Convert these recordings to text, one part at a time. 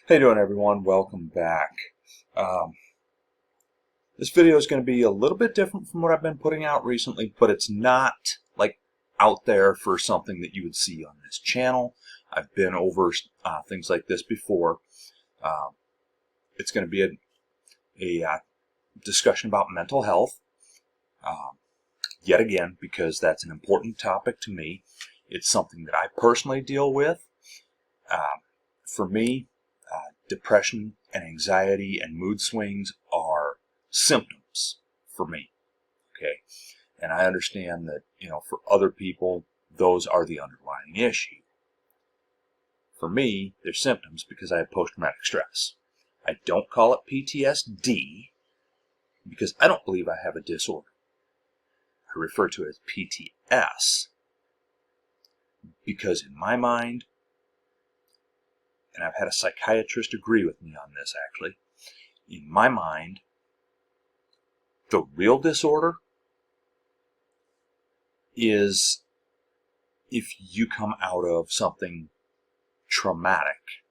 How you doing, everyone? Welcome back. Um, this video is going to be a little bit different from what I've been putting out recently, but it's not like out there for something that you would see on this channel. I've been over things like this before. Um, it's going to be a discussion about mental health, yet again, because that's an important topic to me. It's something that I personally deal with. For me, depression and anxiety and mood swings are symptoms for me. Okay. And I understand that, for other people, those are the underlying issue. For me, they're symptoms because I have post-traumatic stress. I don't call it PTSD because I don't believe I have a disorder. I refer to it as PTS because in my mind, and I've had a psychiatrist agree with me on this actually, in my mind, the real disorder is if you come out of something traumatic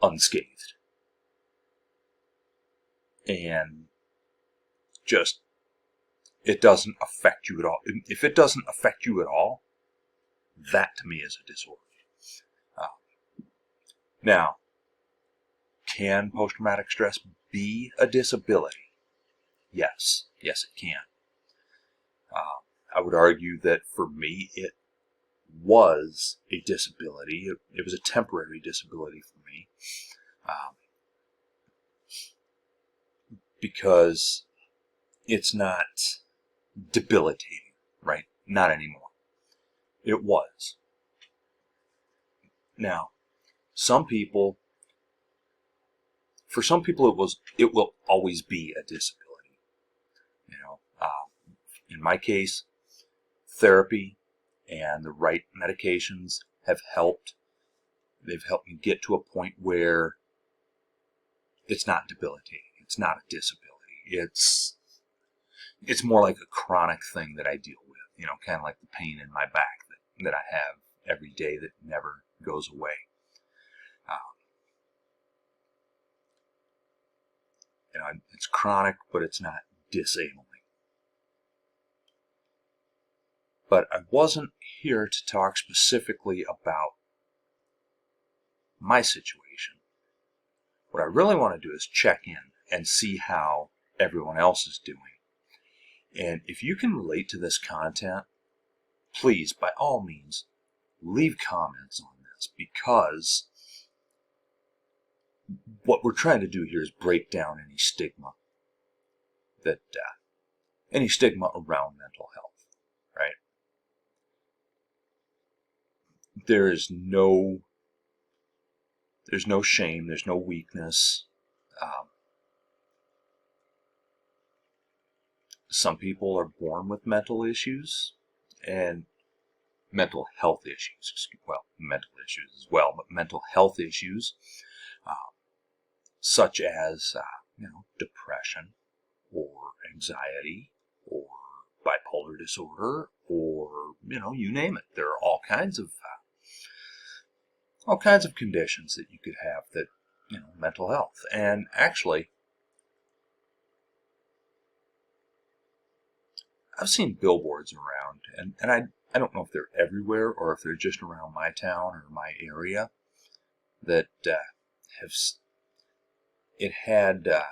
unscathed and just it doesn't affect you at all. If it doesn't affect you at all, that to me is a disorder. Now, can post-traumatic stress be a disability? Yes. Yes, it can. I would argue that for me, it was a disability. It was a temporary disability for me. Because it's not debilitating, right? Not anymore. It was. Now, for some people, it will always be a disability. In my case, therapy and the right medications have helped. They've helped me get to a point where it's not debilitating. It's not a disability. It's more like a chronic thing that I deal with. Kind of like the pain in my back that I have every day that never goes away. It's chronic, but it's not disabling. But I wasn't here to talk specifically about my situation. What I really want to do is check in and see how everyone else is doing. And if you can relate to this content, please, by all means, leave comments on this, because what we're trying to do here is break down any stigma around mental health, right? There's no shame, there's no weakness. Some people are born with mental issues and mental health issues. Well, mental issues as well, but mental health issues such as depression or anxiety or bipolar disorder or you name it. There are all kinds of conditions that you could have that mental health. And actually, I've seen billboards around, and I don't know if they're everywhere or if they're just around my town or my area, that had the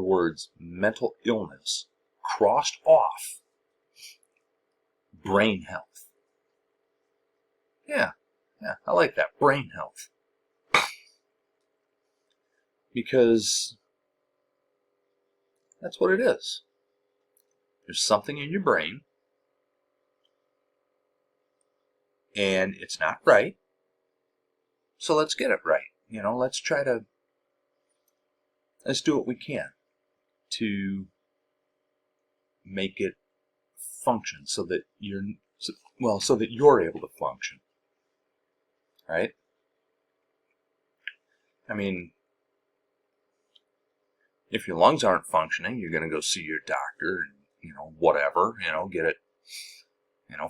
words mental illness crossed off brain health. Yeah, I like that, brain health. Because that's what it is. There's something in your brain, and it's not right, so let's get it right. Let's do what we can to make it function so that you're able to function, right? I mean, if your lungs aren't functioning, you're going to go see your doctor and whatever, get it,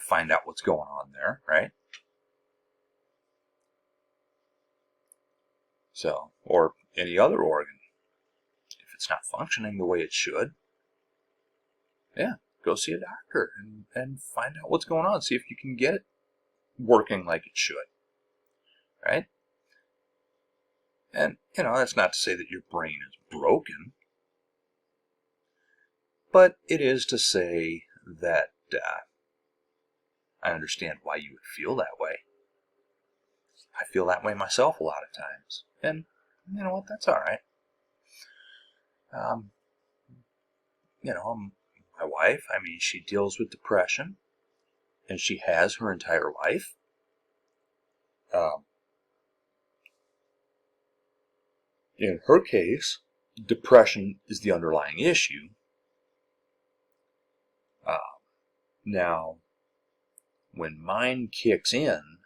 find out what's going on there, right? So, or any other organ. If it's not functioning the way it should, yeah, go see a doctor and find out what's going on. See if you can get it working like it should, right? And, that's not to say that your brain is broken, but it is to say that I understand why you would feel that way. I feel that way myself a lot of times. And you know what? That's all right. Um, my wife, she deals with depression, and she has her entire life. Um, in her case, depression is the underlying issue. Now, when mine kicks in,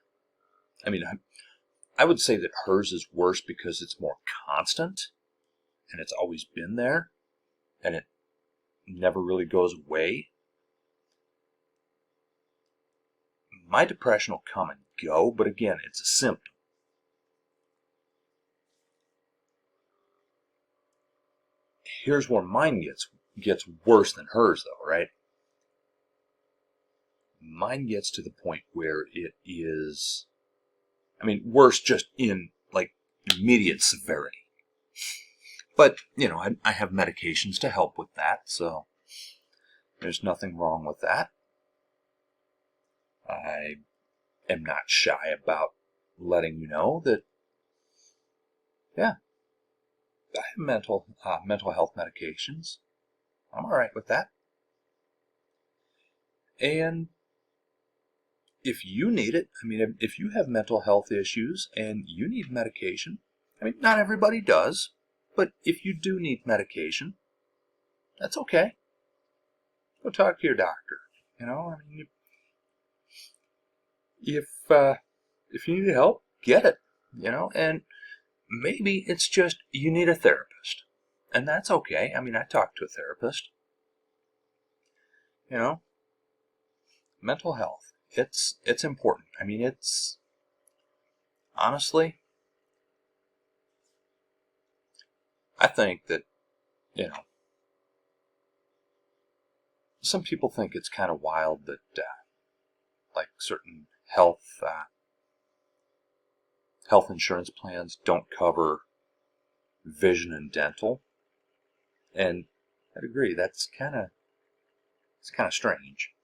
I would say that hers is worse because it's more constant, and it's always been there, and it never really goes away. My depression will come and go, but again, it's a symptom. Here's where mine gets worse than hers, though, right? Mine gets to the point where it is, worse just in like immediate severity. But, I have medications to help with that, so there's nothing wrong with that. I am not shy about letting you know that, yeah, I have mental health medications. I'm all right with that. And if you need it, if you have mental health issues and you need medication, not everybody does, but if you do need medication, that's okay. Go talk to your doctor. If you need help, get it. And maybe it's just you need a therapist, and that's okay. I talk to a therapist. Mental health. It's important. It's honestly, I think that, some people think it's kind of wild that like certain health insurance plans don't cover vision and dental, and I'd agree it's kind of strange.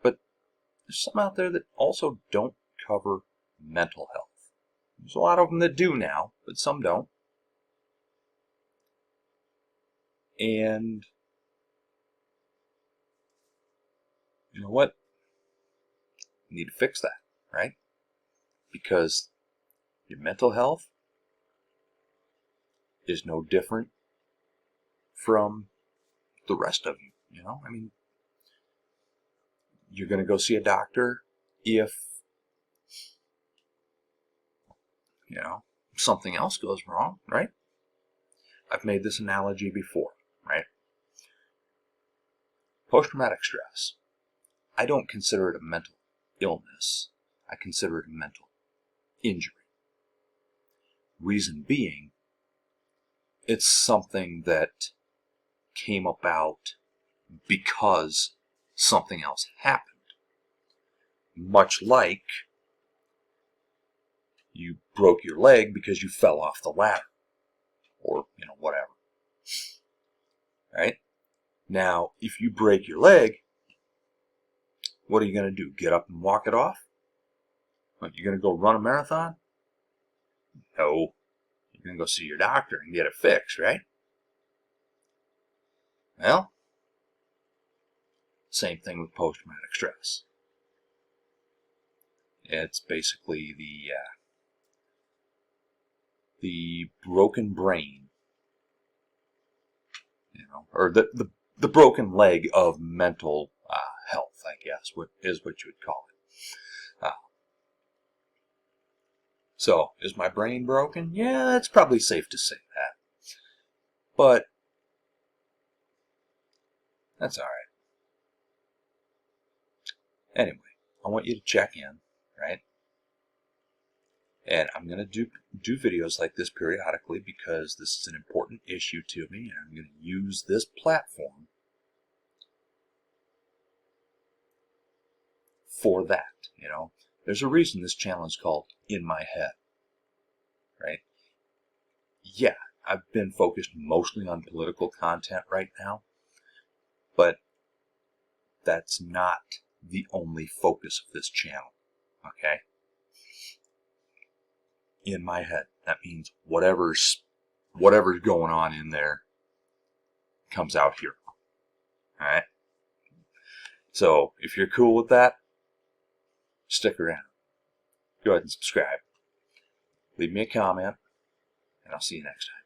But there's some out there that also don't cover mental health. There's a lot of them that do now, but some don't. And you know what? You need to fix that, right? Because your mental health is no different from the rest of you. You're going to go see a doctor if, something else goes wrong, right? I've made this analogy before, right? Post-traumatic stress. I don't consider it a mental illness. I consider it a mental injury. Reason being, it's something that came about because something else happened. Much like you broke your leg because you fell off the ladder, or, whatever. Right? Now, if you break your leg, what are you going to do? Get up and walk it off? What, you're going to go run a marathon? No. You're going to go see your doctor and get it fixed, right? Well, same thing with post-traumatic stress. It's basically the broken brain, or the broken leg of mental health, I guess, is what you would call it. So, is my brain broken? Yeah, it's probably safe to say that. But that's all right. Anyway, I want you to check in, right? And I'm going to do videos like this periodically because this is an important issue to me, and I'm going to use this platform for that. You know, there's a reason this channel is called In My Head, right? Yeah, I've been focused mostly on political content right now, but that's not the only focus of this channel, okay? In my head, that means whatever's going on in there comes out here, all right? So if you're cool with that, stick around. Go ahead and subscribe. Leave me a comment, and I'll see you next time.